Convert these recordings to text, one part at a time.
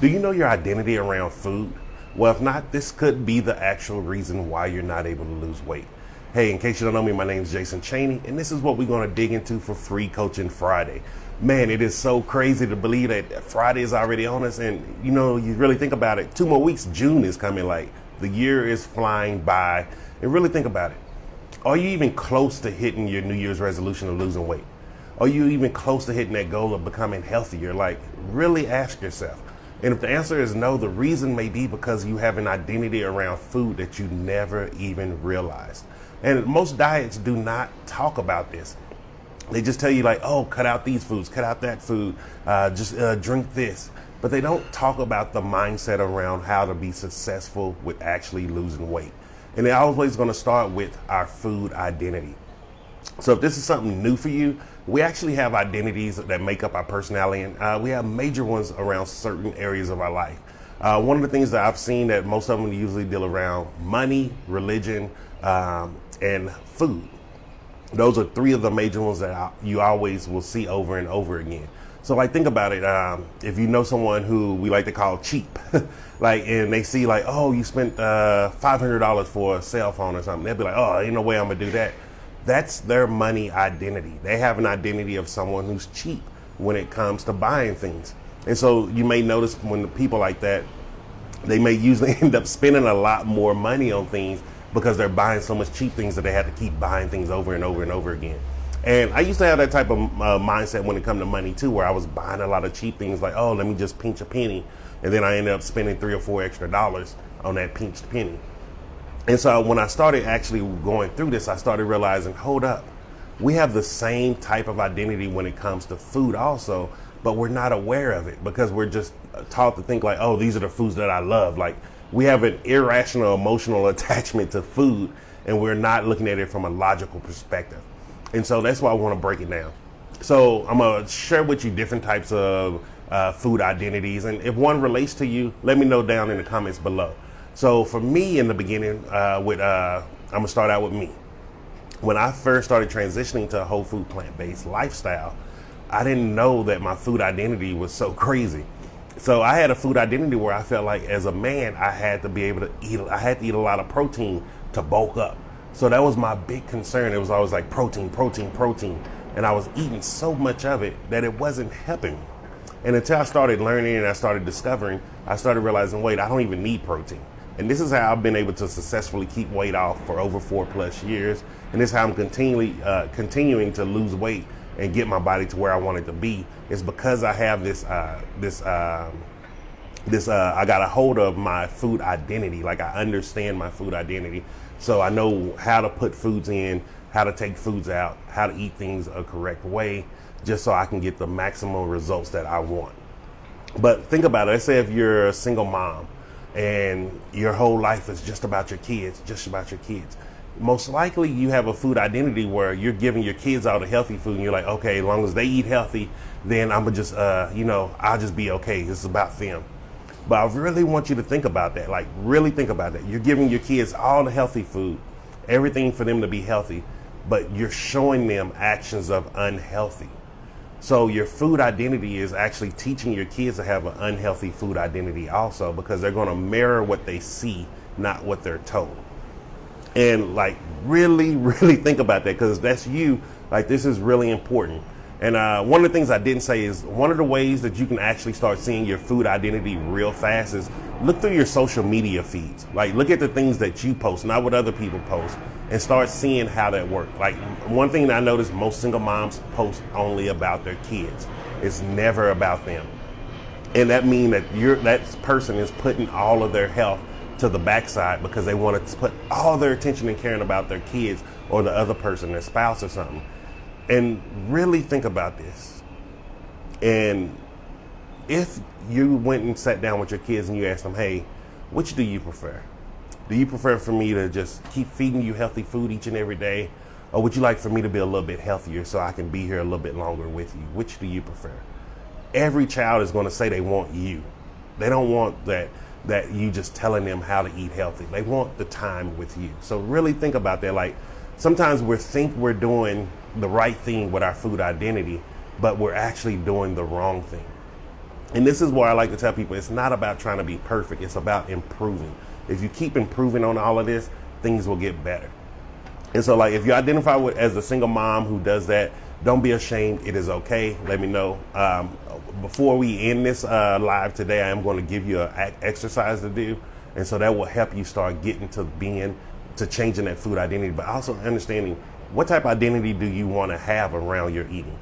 Do you know your identity around food? Well, if not, this could be the actual reason why you're not able to lose weight. Hey, in case you don't know me, my name is Jason Chaney, and this is what we're going to dig into for Free Coaching Friday. Man, it is so crazy to believe that Friday is already on us, and you know, you really think about it, 2 more weeks, June is coming, like the year is flying by, and really think about it. Are you even close to hitting your New Year's resolution of losing weight? Are you even close to hitting that goal of becoming healthier? Like, really ask yourself. And if the answer is no, the reason may be because you have an identity around food that you never even realized. And most diets do not talk about this. They just tell you like, oh, cut out these foods, cut out that food, just drink this. But they don't talk about the mindset around how to be successful with actually losing weight. And they're always going to start with our food identity. So if this is something new for you, we actually have identities that make up our personality, and we have major ones around certain areas of our life. One of the things that I've seen that most of them usually deal around money, religion, and food. Those are three of the major ones that you always will see over and over again. So like, think about it. If you know someone who we like to call cheap, like, and they see like, oh, you spent $500 for a cell phone or something, they'll be like, oh, ain't no way I'm gonna do that. That's their money identity. They have an identity of someone who's cheap when it comes to buying things. And so you may notice when the people like that, they may usually end up spending a lot more money on things because they're buying so much cheap things that they have to keep buying things over and over and over again. And I used to have that type of mindset when it comes to money too, where I was buying a lot of cheap things like, oh, let me just pinch a penny. And then I ended up spending $3 or $4 extra on that pinched penny. And so when I started actually going through this, I started realizing, hold up, we have the same type of identity when it comes to food also, but we're not aware of it because we're just taught to think like, oh, these are the foods that I love. Like, we have an irrational emotional attachment to food, and we're not looking at it from a logical perspective. And so that's why I want to break it down. So I'm going to share with you different types of food identities. And if one relates to you, let me know down in the comments below. So for me in the beginning, I'm going to start out with me. When I first started transitioning to a whole food plant-based lifestyle, I didn't know that my food identity was so crazy. So I had a food identity where I felt like as a man, I had to be able to eat, I had to eat a lot of protein to bulk up. So that was my big concern. It was always like protein, protein, protein. And I was eating so much of it that it wasn't helping me. And until I started learning and I started discovering, I started realizing, wait, I don't even need protein. And this is how I've been able to successfully keep weight off for over 4+ years. And this is how I'm continuing to lose weight and get my body to where I want it to be. It's because I have I got a hold of my food identity. Like, I understand my food identity. So I know how to put foods in, how to take foods out, how to eat things a correct way, just so I can get the maximum results that I want. But think about it. Let's say if you're a single mom and your whole life is just about your kids, most likely you have a food identity where you're giving your kids all the healthy food and you're like, okay, as long as they eat healthy, then I'm gonna just, I'll just be okay. This is about them. But I really want you to think about that. Like, really think about that. You're giving your kids all the healthy food, everything for them to be healthy, but you're showing them actions of unhealthy. So your food identity is actually teaching your kids to have an unhealthy food identity also, because they're going to mirror what they see, not what they're told. And like, really, really think about that, because that's you. Like, this is really important. And one of the things I didn't say is one of the ways that you can actually start seeing your food identity real fast is look through your social media feeds. Like, look at the things that you post, not what other people post, and start seeing how that works. Like, one thing that I noticed, most single moms post only about their kids. It's never about them. And that means that that person is putting all of their health to the backside because they want to put all their attention and caring about their kids or the other person, their spouse or something. And really think about this. And if you went and sat down with your kids and you asked them, hey, which do you prefer? Do you prefer for me to just keep feeding you healthy food each and every day? Or would you like for me to be a little bit healthier so I can be here a little bit longer with you? Which do you prefer? Every child is going to say they want you. They don't want that you just telling them how to eat healthy. They want the time with you. So really think about that. Like, sometimes we think we're doing the right thing with our food identity, but we're actually doing the wrong thing. And this is where I like to tell people, it's not about trying to be perfect. It's about improving. If you keep improving on all of this, things will get better. And so, like, if you identify with as a single mom who does that, don't be ashamed. It is okay. Let me know. Before we end this live today, I am going to give you an exercise to do. And so that will help you start getting to changing that food identity, but also understanding what type of identity do you want to have around your eating.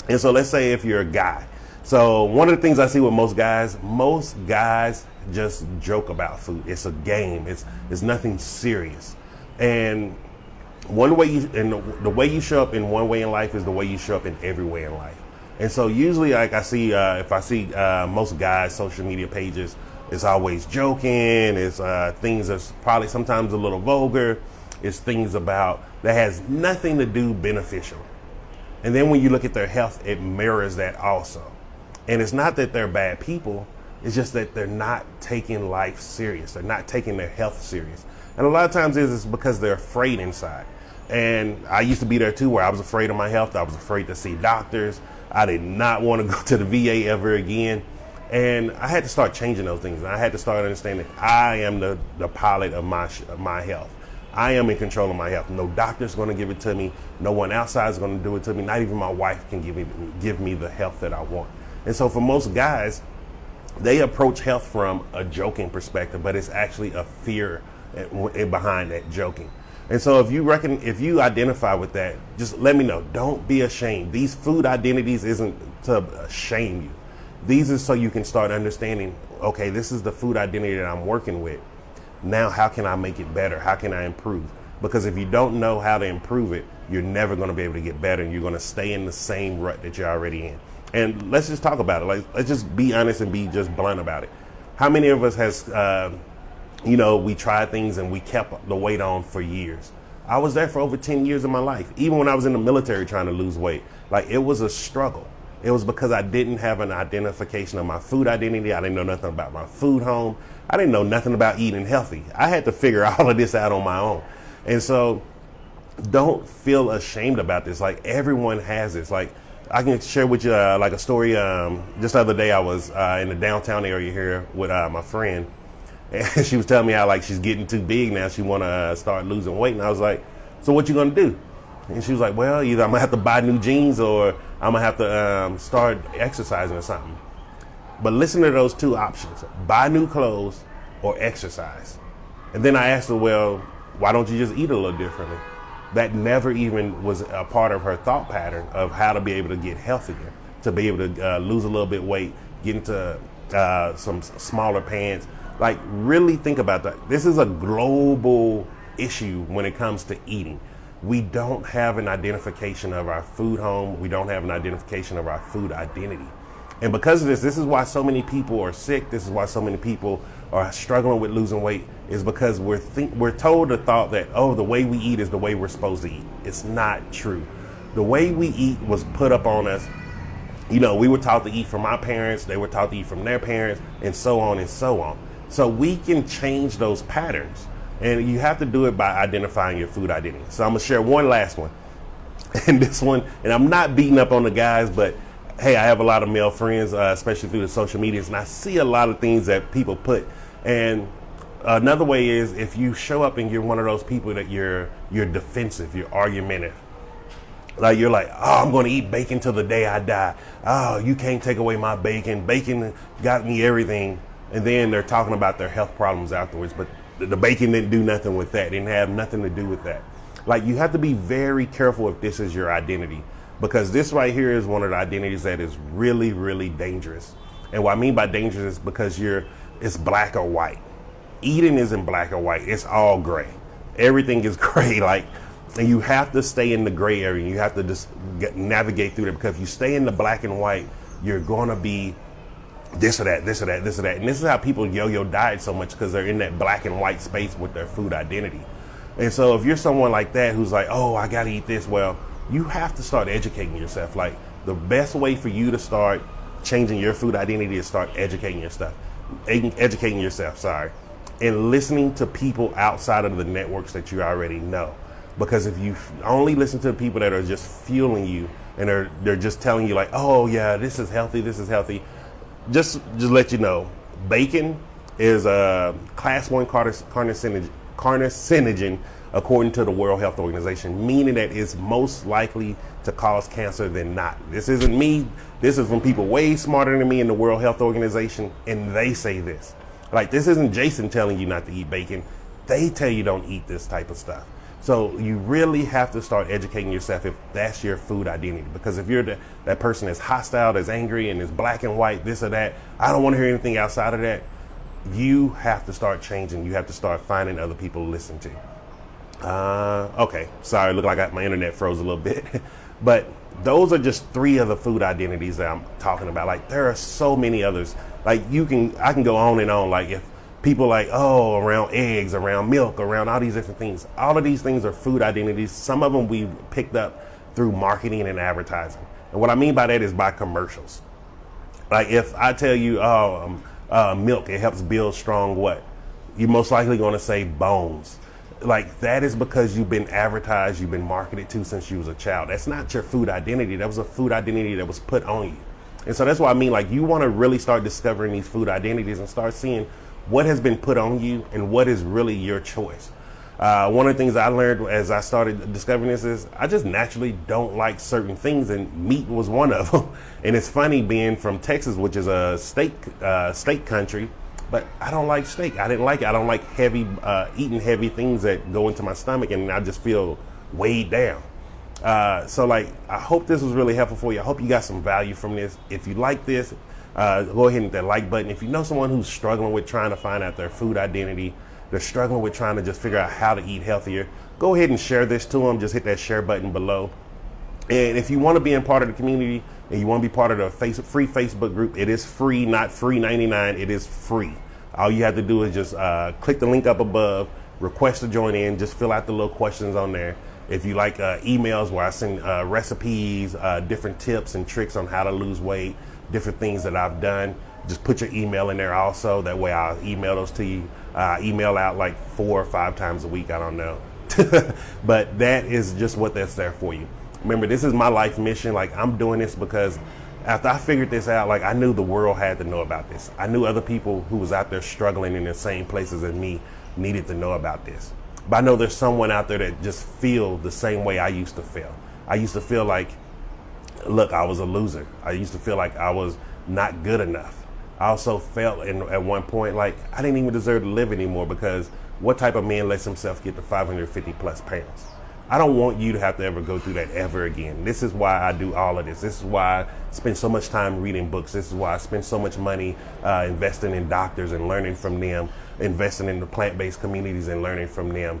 And so let's say if you're a guy. So one of the things I see with most guys just joke about food. It's a game. It's nothing serious. And the way you show up in one way in life is the way you show up in every way in life. And so usually, like I see, if I see most guys' social media pages, it's always joking. It's things that's probably sometimes a little vulgar. It's things about that has nothing to do beneficial. And then when you look at their health, it mirrors that also. And it's not that they're bad people. It's just that they're not taking life serious. They're not taking their health serious. And a lot of times it's because they're afraid inside. And I used to be there too, where I was afraid of my health. I was afraid to see doctors. I did not want to go to the VA ever again. And I had to start changing those things. And I had to start understanding I am the pilot of my health. I am in control of my health. No doctor's going to give it to me. No one outside is going to do it to me. Not even my wife can give me the health that I want. And so for most guys, they approach health from a joking perspective, but it's actually a fear behind that joking. And so if you identify with that, just let me know. Don't be ashamed. These food identities isn't to shame you. These are so you can start understanding, okay, this is the food identity that I'm working with. Now, how can I make it better? How can I improve? Because if you don't know how to improve it, you're never going to be able to get better, and you're going to stay in the same rut that you're already in. And let's just talk about it. Like, let's just be honest and be just blunt about it. How many of us has, we tried things and we kept the weight on for years? I was there for over 10 years of my life. Even when I was in the military trying to lose weight, like, it was a struggle. It was because I didn't have an identification of my food identity. I didn't know nothing about my food home. I didn't know nothing about eating healthy. I had to figure all of this out on my own. And so don't feel ashamed about this. Like, everyone has this. Like, I can share with you like a story. Just the other day, I was in the downtown area here with my friend, and she was telling me how, like, she's getting too big now. She want to start losing weight. And I was like, so what you going to do? And she was like, well, either I'm going to have to buy new jeans or I'm going to have to start exercising or something. But listen to those two options: buy new clothes or exercise. And then I asked her, well, why don't you just eat a little differently? That never even was a part of her thought pattern of how to be able to get healthier, to be able to lose a little bit of weight, get into some smaller pants. Like, really think about that. This is a global issue when it comes to eating. We don't have an identification of our food home. We don't have an identification of our food identity. And because of this is why so many people are sick. This is why so many people are struggling with losing weight, is because we're told the thought that, oh, the way we eat is the way we're supposed to eat. It's not true. The way we eat was put up on us. We were taught to eat from our parents. They were taught to eat from their parents, and so on and so on. So we can change those patterns. And you have to do it by identifying your food identity. So I'm going to share one last one. And this one, and I'm not beating up on the guys, but hey, I have a lot of male friends, especially through the social medias, and I see a lot of things that people put. And another way is if you show up and you're one of those people that you're defensive, you're argumentative. Like, you're like, oh, I'm going to eat bacon till the day I die. Oh, you can't take away my bacon. Bacon got me everything. And then they're talking about their health problems afterwards. But the bacon didn't do nothing with that. It didn't have nothing to do with that. Like, you have to be very careful if this is your identity, because this right here is one of the identities that is really, really dangerous. And what I mean by dangerous is because it's black or white. Eating isn't black or white. It's all gray. Everything is gray. And you have to stay in the gray area. You have to just navigate through it, because if you stay in the black and white, you're going to be this or that, this or that, this or that. And this is how people yo-yo diet so much, because they're in that black and white space with their food identity. And so if you're someone like that who's like, oh, I got to eat this, well, you have to start educating yourself. Like, the best way for you to start changing your food identity is start educating yourself, and listening to people outside of the networks that you already know. Because if you only listen to the people that are just fueling you and they're just telling you like, oh yeah, this is healthy, just let you know, bacon is a class 1 carcinogen according to the World Health Organization, meaning that it's most likely to cause cancer than not. This isn't me. This is from people way smarter than me in the World Health Organization, and they say this. Like, this isn't Jason telling you not to eat bacon. They tell you don't eat this type of stuff. So you really have to start educating yourself if that's your food identity. Because if you're that person that's hostile, that's angry, and is black and white, this or that, I don't want to hear anything outside of that. You have to start changing. You have to start finding other people to listen to. Okay, sorry, look like my internet froze a little bit. But those are just 3 of the food identities that I'm talking about. Like, there are so many others. Like, I can go on and on. Like, if people like, oh, around eggs, around milk, around all these different things. All of these things are food identities. Some of them we picked up through marketing and advertising. And what I mean by that is by commercials. Like, if I tell you, milk, it helps build strong what? You're most likely going to say bones. Like, that is because you've been advertised, you've been marketed to since you was a child. That's not your food identity. That was a food identity that was put on you. And so that's why I mean, like, you want to really start discovering these food identities and start seeing what has been put on you and what is really your choice. One of the things I learned as I started discovering this is I just naturally don't like certain things, and meat was one of them. And it's funny being from Texas, which is a steak country, but I don't like steak. I didn't like it. I don't like eating heavy things that go into my stomach, and I just feel weighed down. So like, I hope this was really helpful for you. I hope you got some value from this. If you like this, go ahead and hit that like button. If you know someone who's struggling with trying to find out their food identity, they're struggling with trying to just figure out how to eat healthier, go ahead and share this to them. Just hit that share button below. And if you want to be in part of the community and you want to be part of the free Facebook group, it is free, not free 99. It is free. All you have to do is just click the link up above, request to join in, just fill out the little questions on there. If you like emails where I send recipes, different tips and tricks on how to lose weight, different things that I've done, just put your email in there also. That way I'll email those to you. Email out like 4 or 5 times a week. I don't know. But that is just what that's there for you. Remember, this is my life mission. Like, I'm doing this because after I figured this out, like, I knew the world had to know about this. I knew other people who was out there struggling in the same places as me needed to know about this. But I know there's someone out there that just feel the same way I used to feel. I used to feel like, look, I was a loser. I used to feel like I was not good enough. I also felt at one point like I didn't even deserve to live anymore, because what type of man lets himself get to 550 plus pounds? I don't want you to have to ever go through that ever again. This is why I do all of this. This is why I spend so much time reading books. This is why I spend so much money investing in doctors and learning from them, investing in the plant-based communities and learning from them.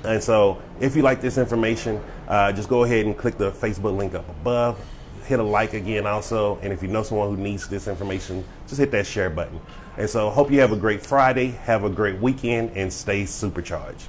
And so if you like this information, just go ahead and click the Facebook link up above. Hit a like again also. And if you know someone who needs this information, just hit that share button. And so hope you have a great Friday, have a great weekend, and stay supercharged.